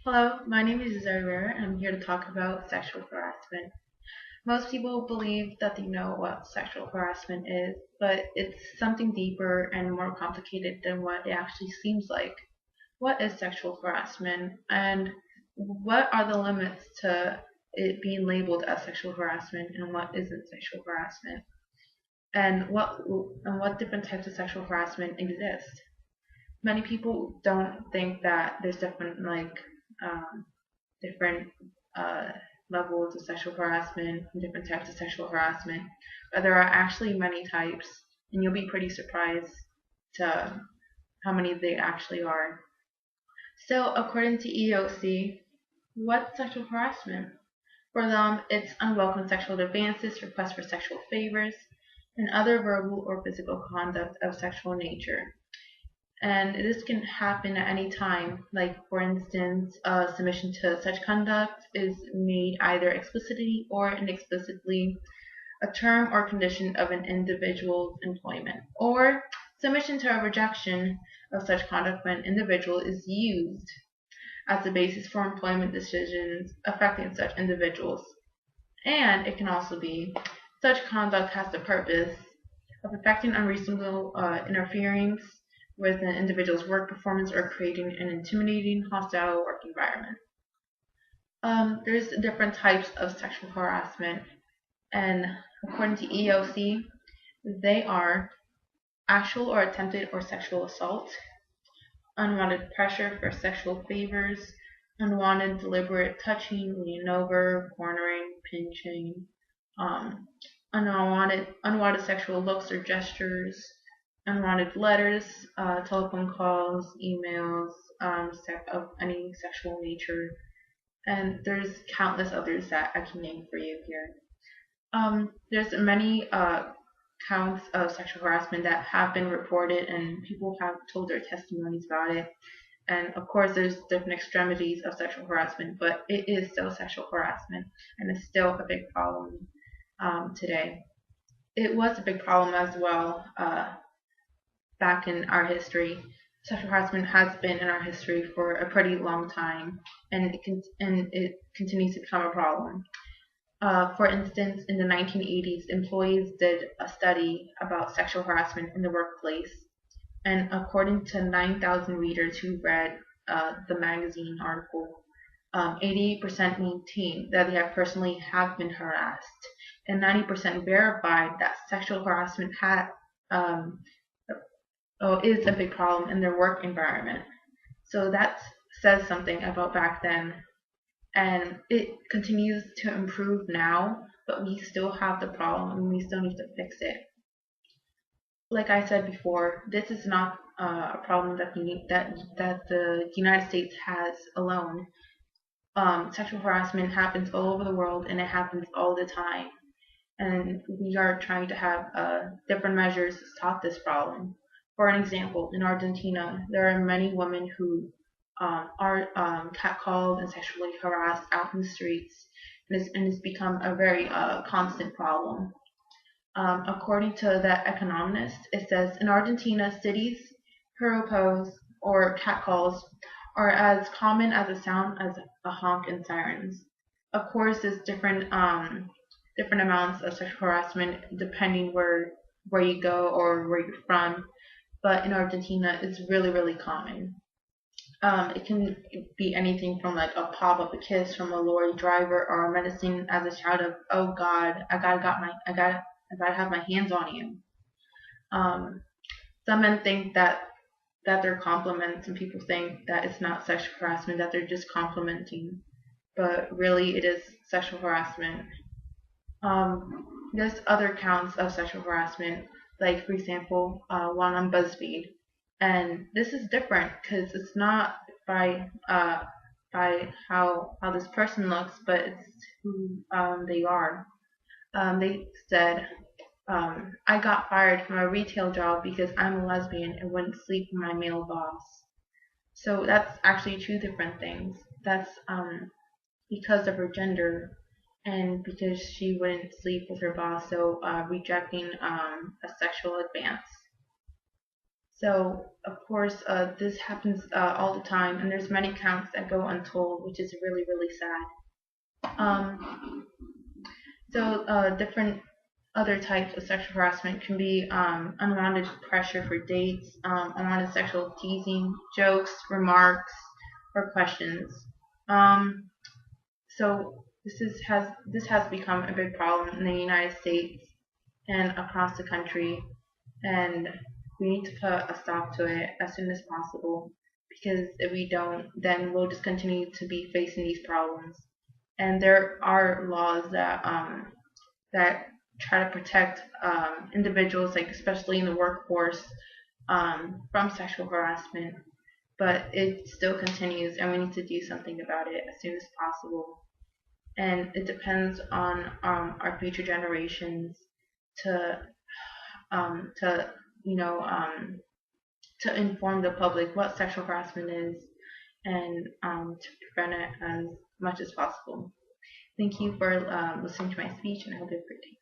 Hello, my name is Zaire, and I'm here to talk about sexual harassment. Most people believe that they know what sexual harassment is, but it's something deeper and more complicated than what it actually seems like. What is sexual harassment, and what are the limits to it being labeled as sexual harassment, and what isn't sexual harassment? And what different types of sexual harassment exist? Many people don't think that there's um, different uh, levels of sexual harassment and different types of sexual harassment, but there are actually many types, and you'll be pretty surprised to how many they actually are. So, according to EOC, what's sexual harassment? For them, it's unwelcome sexual advances, requests for sexual favors, and other verbal or physical conduct of sexual nature. And this can happen at any time. Like, for instance, submission to such conduct is made either explicitly or inexplicitly a term or condition of an individual's employment, or submission to a rejection of such conduct when an individual is used as the basis for employment decisions affecting such individuals. And it can also be such conduct has the purpose of affecting unreasonable interference with an individual's work performance or creating an intimidating, hostile work environment. There's different types of sexual harassment, and according to EOC, they are actual or attempted or sexual assault, unwanted pressure for sexual favors, unwanted deliberate touching, leaning over, cornering, pinching, um, unwanted sexual looks or gestures, unwanted letters, telephone calls, emails, of any sexual nature, and there's countless others that I can name for you here. There's many counts of sexual harassment that have been reported, and people have told their testimonies about it. And of course, there's different extremities of sexual harassment, but it is still sexual harassment, and it's still a big problem today. It was a big problem as well back in our history. Sexual harassment has been in our history for a pretty long time, and it continues to become a problem. For instance, in the 1980s, employees did a study about sexual harassment in the workplace, and according to 9,000 readers who read the magazine article, 88% maintained that they have personally have been harassed, and 90% verified that sexual harassment um, is a big problem in their work environment. So that says something about back then, and it continues to improve now, but we still have the problem and we still need to fix it. Like I said before, this is not a problem that the United States has alone. Sexual harassment happens all over the world, and it happens all the time. And we are trying to have different measures to stop this problem. For an example, in Argentina, there are many women who are catcalled and sexually harassed out in the streets, and it's become a very constant problem. According to The Economist, it says in Argentina, cities, piropos, or catcalls are as common as the sound as a honk and sirens. Of course, there's different amounts of sexual harassment depending where you go or where you're from. But in Argentina, it's really common. It can be anything from like a pop up, a kiss from a lorry driver, or a menacing as a shout of "Oh God, I gotta have my hands on you." Um, some men think that they're compliments, and people think that it's not sexual harassment, that they're just complimenting, but really it is sexual harassment. There's other counts of sexual harassment, like for example, one on BuzzFeed, and this is different because it's not by how this person looks, but it's who they are. They said, I got fired from a retail job because I'm a lesbian and wouldn't sleep with my male boss. So that's actually two different things. That's because of her gender and because she wouldn't sleep with her boss, so rejecting a sexual advance. So of course, this happens all the time, and there's many counts that go untold, which is really really sad. Different other types of sexual harassment can be unwanted pressure for dates, unwanted sexual teasing, jokes, remarks, or questions. Um, this has become a big problem in the United States and across the country, and we need to put a stop to it as soon as possible, because if we don't, then we'll just continue to be facing these problems. And there are laws that try to protect individuals, like especially in the workforce, from sexual harassment, but it still continues, and we need to do something about it as soon as possible. And it depends on our future generations to to you know to inform the public what sexual harassment is, and to prevent it as much as possible. Thank you for listening to my speech, and I hope you have a great day.